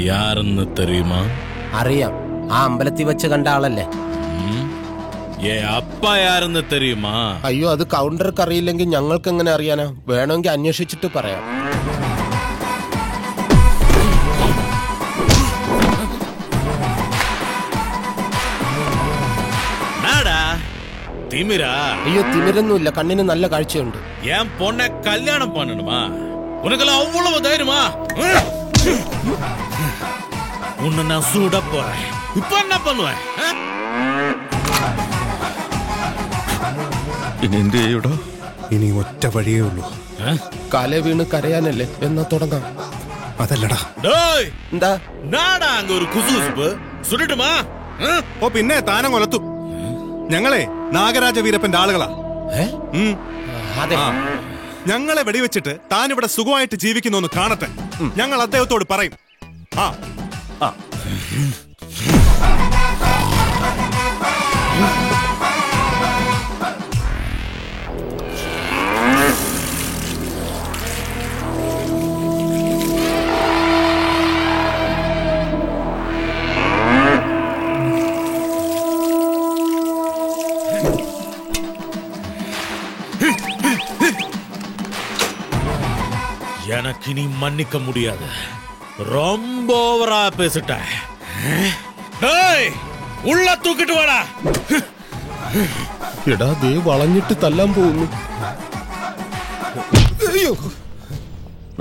யாருன்னு தெரியுமா? അറിയാം, ആ അമ്പലത്തിൽ വെച്ച് കണ്ട ആളല്ലേ. അപ്പ யாருன்னு தெரியுமா? അയ്യോ, അത് കൗണ്ടർക്ക് അറിയില്ലെങ്കിൽ ഞങ്ങൾക്ക് എങ്ങനെ അറിയാനാ? വേണമെങ്കിൽ അന്വേഷിച്ചിട്ട് പറയാം. അയ്യോ, തിമിരൊന്നുമില്ല, കണ്ണിന് നല്ല കാഴ്ചയുണ്ട്. என் பொண்ணை கல்யாணம் பண்ணணுமா? உனக்கெல்லாம் அவ்வளவு தைரியமா? உன்னை நான் சூட போறேன். இப்ப என்ன பண்ணுவேன்? ഇനി എന്ത് ചെയ്യൂടാ? ഇനി ഒറ്റ വഴിയേ ഉള്ളൂ. കാലേ വീണ് കരയാനല്ലേ? എന്നാ തുടങ്ങാം. അതല്ലടാ. എന്താ നാടാ അങ്ങ് ഒരു കുസൂസ്പ് സുരട്ടുമാ? ഓ പിന്നെ താനം കൊലത്തു. ഞങ്ങളെ നാഗരാജ വീരപ്പന്റെ ആളുകളാ. ഞങ്ങളെ വെടിവെച്ചിട്ട് താൻ ഇവിടെ സുഖമായിട്ട് ജീവിക്കുന്നു കാണട്ടെ. ഞങ്ങൾ അദ്ദേഹത്തോട് പറയും. எனக்கு நீ மன்னிக்க முடியாது. ரொம்ப ஓவரா பேசிட்ட. ഉള്ള തൂക്കിട്ട് വാടാ. എടാ, ദേ വളഞ്ഞിട്ട് തല്ലാൻ പോകുന്നു.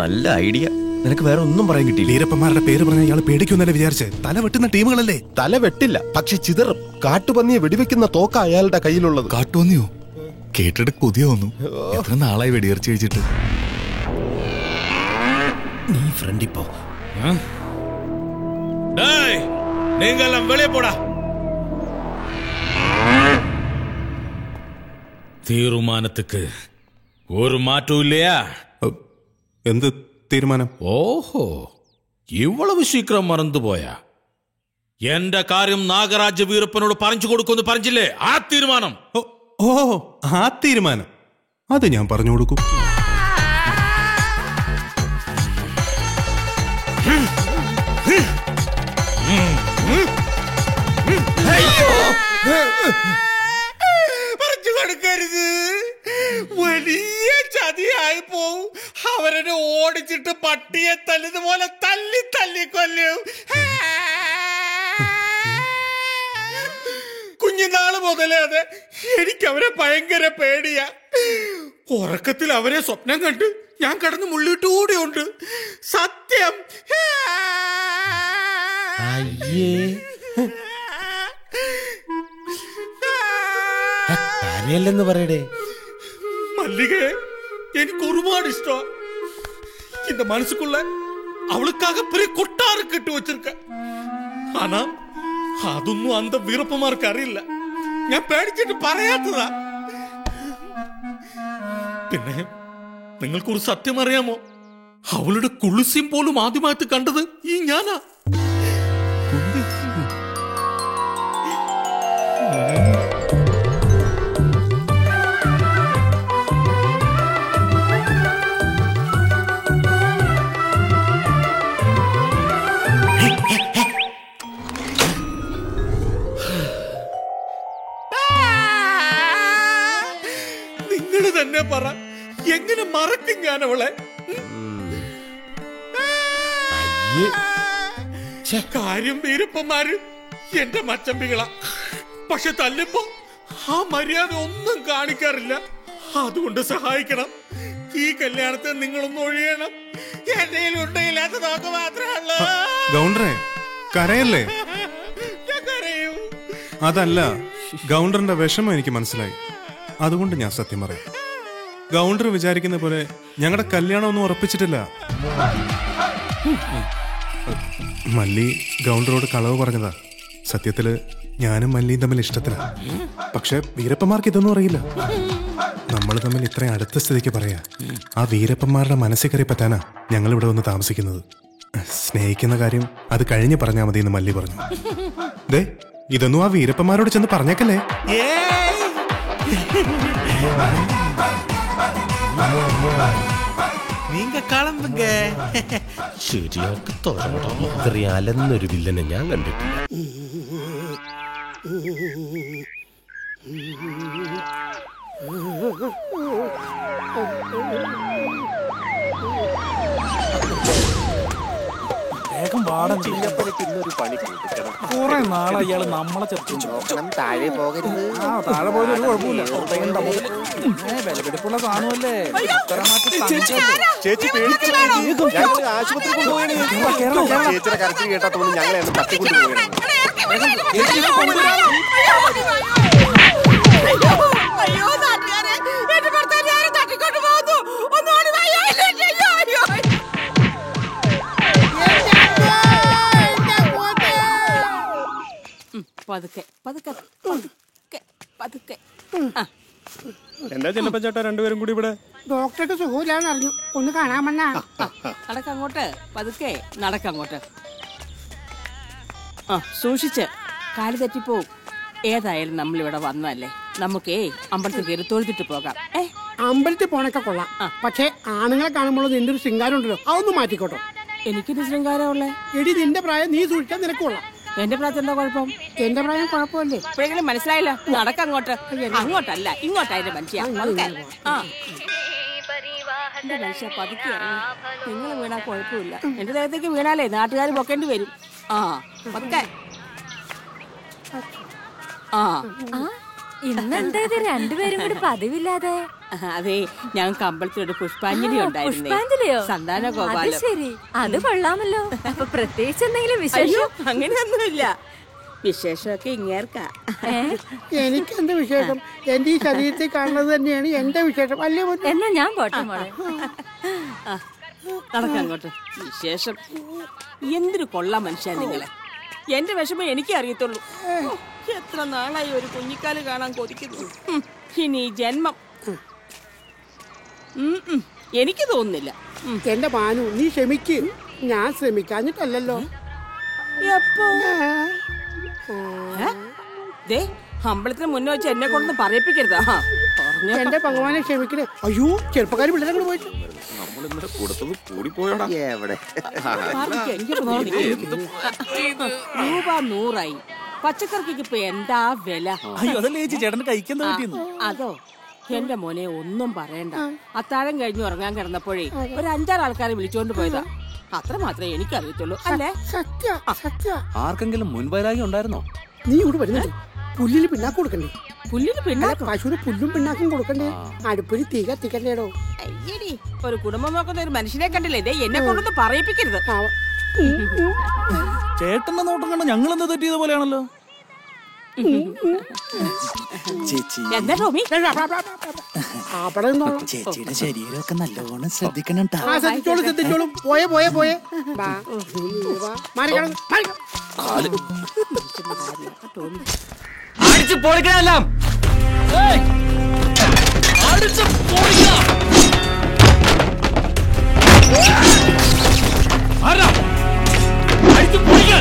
നല്ല ഐഡിയ. നിനക്ക് വേറെ ഒന്നും പറയാൻ കിട്ടിയില്ല. വീരപ്പന്മാരുടെ പേര് പറഞ്ഞ ഇയാൾ പേടിക്കുന്നല്ലേ വിചാരിച്ചേ? തല വെട്ടുന്ന ടീമുകളല്ലേ? തല വെട്ടില്ല, പക്ഷെ ചിതറും. കാട്ടുപന്നിയെ വെടിവെക്കുന്ന തോക്ക അയാളുടെ കയ്യിലുള്ളത്. കാട്ടുപന്നിയോ? കേട്ടിട്ട് കൊതിയ വന്നു. എത്ര നാളായി വെടിയിറച്ചി കഴിച്ചിട്ട്. നീ ഫ്രണ്ടി പോ. நீங்கெல்லாம் வெளியே போடா. തീരുമാനத்துக்கு ഒരു മാറ്റവും இல்லையா? എന്ത് തീരുമാനം? ഓഹോ, ഇവളവ് ശീക്രം മറന്നുപോയാ? എന്റെ കാര്യം നാഗരാജ വീരപ്പനോട് പറഞ്ഞു കൊടുക്കുമെന്ന് പറഞ്ഞില്ലേ? ആ തീരുമാനം. ഓ, ആ തീരുമാനം അത് ഞാൻ പറഞ്ഞു കൊടുക്കും. പറഞ്ഞു കൊടുക്കരുത്, വലിയ ചതിയായി പോവും. അവരെ ഓടിച്ചിട്ട് പട്ടിയെ തല്ലുന്നതുപോലെ തല്ലി തല്ലി കൊല്ലും. കുഞ്ഞുനാള് മുതലേ അതെ, എനിക്കവരെ ഭയങ്കര പേടിയാ. ഉറക്കത്തിൽ അവരെ സ്വപ്നം കണ്ട് ഞാൻ കിടന്ന് മുള്ളിട്ടുകൂടിയുണ്ട്. സത്യം. കരയല്ലെന്ന് പറയടേ. மல்லிகை எனக்கு ஒருபாடு இஷ்டம். இந்த மனசுக்குள்ள அவளுக்காக பெரிய கொட்டாரு கட்டி வச்சிருக்க. ஆனா അതൊന്നും അന്ത വീരപ്പന്മാർക്ക് അറിയില്ല. ഞാൻ പേടിച്ചിട്ട് പറയാത്തതാ. പിന്നെ നിങ്ങൾക്കൊരു സത്യം അറിയാമോ? അവളുടെ കുളിസ്യം പോലും ആദ്യമായിട്ട് കണ്ടത് ഈ ഞാനാ. നിങ്ങൾ തന്നെ പറ, എങ്ങനെ മറക്കും ഞാൻ അവളെ? കാര്യം വീരപ്പന്മാര് എന്റെ മച്ചമ്പികളാ. പക്ഷെ തല്ലിപ്പോ ആ മര്യാദ ഒന്നും കാണിക്കാറില്ല. അതുകൊണ്ട് സഹായിക്കണം. ഈ കല്യാണത്തെ നിങ്ങളൊന്നും ഒഴിയണം. എന്റെ ഉണ്ടയില്ലാത്ത നോക്ക് മാത്രമേ. ഗൗണ്ടറെ കരയല്ലേ? അതല്ല, ഗൗണ്ടറിന്റെ വിഷമം എനിക്ക് മനസ്സിലായി. അതുകൊണ്ട് ഞാൻ സത്യം പറയാം. ഗൗണ്ടർ വിചാരിക്കുന്ന പോലെ ഞങ്ങളുടെ കല്യാണം ഒന്നും ഉറപ്പിച്ചിട്ടില്ല. മല്ലി ഗൗണ്ടറോട് കളവ് പറഞ്ഞതാ. സത്യത്തില് ഞാനും മല്ലിയും തമ്മിൽ ഇഷ്ടത്തിലാണ്. പക്ഷെ വീരപ്പന്മാർക്ക് ഇതൊന്നും അറിയില്ല. നമ്മൾ തമ്മിൽ ഇത്രയും അടുത്ത സ്ഥിതിക്ക് പറയാ, ആ വീരപ്പന്മാരുടെ മനസ്സിൽ കയറി പറ്റാനാ ഞങ്ങൾ ഇവിടെ വന്ന് താമസിക്കുന്നത്. സ്നേഹിക്കുന്ന കാര്യം അത് കഴിഞ്ഞ് പറഞ്ഞാൽ മതി എന്ന് മല്ലി പറഞ്ഞു. ദേ, ഇതൊന്നും ആ വീരപ്പന്മാരോട് ചെന്ന് പറഞ്ഞേക്കല്ലേ. ശരിയാക്കി അലന്നൊരു വില്ലനെ ഞാൻ കണ്ടിട്ടില്ല. കുറെ നാളെ ഇയാള് നമ്മളെ താഴെ പോകരുത്. താഴെ പോയത് കുഴപ്പമില്ല. വിലപിടിപ്പുള്ള സാധനമല്ലേ. ചേച്ചി ആശുപത്രി ചേച്ചിയുടെ കരച്ചിൽ കേട്ടാത്തോണ്ട് ഞങ്ങളെ തട്ടിക്കൊണ്ടു പോകണം. എന്താ ചിന്നപ്പച്ചേട്ടാ രണ്ടുപേരും കൂടി ഇവിടെ? ഡോക്ടർക്ക് സുഖമില്ലാന്ന് അറിഞ്ഞു, ഒന്ന് കാണാമണ്ണാ. നടക്കങ്ങോട്ട്, പതുക്കെ നടക്കങ്ങോട്ട്. സൂക്ഷിച്ച്, കാല് തെറ്റിപ്പോവും. ഏതായാലും നമ്മളിവിടെ വന്നതല്ലേ, നമുക്കേ അമ്പലത്തിൽ കയറി തൊഴുതിട്ട് പോകാം. അമ്പലത്തിൽ പോണൊക്കെ കൊള്ളാം, പക്ഷെ ആണുങ്ങളെ കാണുമ്പോൾ നിന്റെ ഒരു ശൃംഗാരം ഉണ്ടല്ലോ, അതൊന്ന് മാറ്റിക്കോട്ടോ. എനിക്കൊരു ശൃംഗാരമുള്ളേ. എടി, നിന്റെ പ്രായം നീ സൂക്ഷിച്ചാൽ നിനക്ക് കൊള്ളാം. എന്റെ പ്രായത്തിൽ എന്താ കുഴപ്പം? എന്റെ പ്രായം കുഴപ്പമല്ലേ? ഇപ്പോഴെങ്കിലും മനസ്സിലായില്ല. നടക്കങ്ങോട്ട്. അങ്ങോട്ടല്ല, ഇങ്ങോട്ടായിരുന്നു മനുഷ്യ. എന്റെ മനുഷ്യ പതുക്കെ ഇറങ്ങി. നിങ്ങൾ വീണാ കുഴപ്പമില്ല. എന്റെ ദേഹത്തേക്ക് വീണാലേ നാട്ടുകാർ പൊക്കേണ്ടി വരും. പതുക്കെ. ഇന്നെന്താ രണ്ടുപേരും കൂടി പതിവില്ലാതെ? അതെ, ഞങ്ങൾക്ക് അമ്പലത്തിലൊരു പുഷ്പാഞ്ജലി ഉണ്ടായിരുന്നു. സന്താന ഗോപാലം. ശരി, അത് കൊള്ളാമല്ലോ. അപ്പൊ പ്രത്യേകിച്ച് എന്തെങ്കിലും വിശേഷം? അങ്ങനെയൊന്നുമില്ല, വിശേഷമൊക്കെ ഇങ്ങേർക്കാ. എനിക്കെന്ത് വിശേഷം? എന്റെ ഈ ശരീരത്തിൽ കാണുന്നത് തന്നെയാണ് എന്റെ വിശേഷം, അല്ലേ? എന്നാ ഞാൻ പോട്ടെ മോളെ. നടക്കങ്ങോട്ട്. വിശേഷം എന്തൊരു കൊള്ളാം മനുഷ്യ നിങ്ങളെ. എന്റെ വിഷമം എനിക്കേ അറിയത്തുള്ളൂ. എത്ര നാളായി ഒരു കുഞ്ഞിക്കാല് കാണാൻ കൊതിക്കുന്നു. ഇനി ജന്മം എനിക്ക് തോന്നുന്നില്ല. എന്റെ മാനു, നീ ക്ഷമിക്ക്. ഞാൻ ശ്രമിക്കാഞ്ഞിട്ടല്ലോ. എപ്പോ? അമ്പലത്തിന് മുന്നേ വെച്ച് എന്നെ കൊണ്ടൊന്നും പറയിപ്പിക്കരുത്. എന്റെ ഭഗവാനെ ക്ഷമിക്കണേ. അയ്യോ, ചെറുപ്പക്കാർ പിള്ളേരെ കൂടെ പോയിട്ട് രൂപ 100 പച്ചക്കറിക്ക് ഇപ്പൊ എന്താ വില? അതോ എന്റെ മോനെ ഒന്നും പറയണ്ട. അത്താഴം കഴിഞ്ഞ് ഉറങ്ങാൻ കിടന്നപ്പോഴേ ഒരു 5-6 ആൾക്കാരെ വിളിച്ചോണ്ട് പോയതാ. അത്ര മാത്രമേ എനിക്കറിയത്തുള്ളൂ. അല്ലേ? ആർക്കെങ്കിലും മുൻവൈരാഗ്യം ഉണ്ടായിരുന്നോ? നീ ഇവിടെ വരുന്നുണ്ട്. പുല്ലിന് പിണ്ണാക്ക് കൊടുക്കണ്ടേ? പുല്ലിന് പിണ്ണാക്കും? പശുവിന് പുല്ലും പിണ്ണാക്കും കൊടുക്കണ്ടേ? അടുപ്പൊരു തീ കത്തിക്കണ്ടേടോ. അയ്യടി, ഒരു കുടുംബം നോക്കുന്ന ഒരു മനുഷ്യനെ കണ്ടില്ലേ? എന്നെ കൊണ്ടൊന്നും പറയിപ്പിക്കരുത്. ചേട്ടന്റെ നോട്ടം കണ്ട ഞങ്ങൾ എന്താ തെറ്റിയത് പോലെയാണല്ലോ. എന്താ ടോമി? ചേച്ചിയുടെ ശരീരമൊക്കെ നല്ലോണം ശ്രദ്ധിക്കണം. ശ്രദ്ധിച്ചോളും. പോയെ അടിച്ചു പൊളിക്കണെല്ലാം. അടിച്ചു പൊളിക്കണം. അടിച്ചു പൊളിക്ക.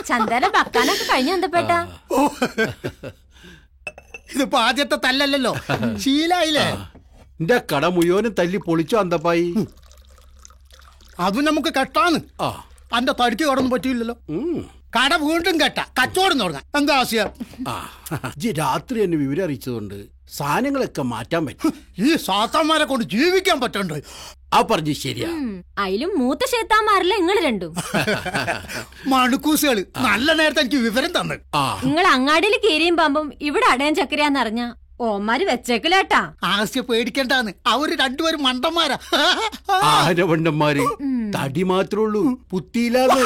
ചന്ദന പക്കാനൊക്കെ കഴിഞ്ഞ എന്തപ്പേട്ടാ? ഇതിപ്പോ ആദ്യത്തെ തല്ലല്ലോ, ശീലായില്ലേ? എന്റെ കട മുഴുവനും തല്ലി പൊളിച്ചു അന്തപ്പായി. അതും നമുക്ക് കെട്ടാന്ന്. അന്റെ തടിക്ക് കടന്നു പറ്റിയില്ലല്ലോ. കട വീണ്ടും കെട്ട, കച്ചവടം തുടങ്ങാൻ. എന്താ ആശയം? രാത്രി എന്നെ വിവരം അറിയിച്ചതുകൊണ്ട് സാധനങ്ങളൊക്കെ മാറ്റാൻ പറ്റും. ഈ സാത്താന്മാരെ കൊണ്ട് ജീവിക്കാൻ പറ്റണ്ടോ? ആ പറഞ്ഞു ശരിയാ. അതിലും മൂത്ത ശേത്താന്മാരല്ല നിങ്ങൾ രണ്ടും. മണുക്കൂസുകള് നല്ല നേരത്തെ എനിക്ക് വിവരം തന്നെ. നിങ്ങൾ അങ്ങാടിയിൽ കീരിയും പാമ്പും ഇവിടെ അടയാൻ ചക്കരയാന്നറിഞ്ഞ ഓമാര് വെച്ചേക്കലേട്ടാ. ആസ്യ പേടിക്കണ്ടാന്ന്, അവര് രണ്ടുപേരും മണ്ടന്മാരാ. ആരവണ്ടന്മാര് തടി മാത്രമേ ഉള്ളൂ, പുത്തിയില്ലാതെ.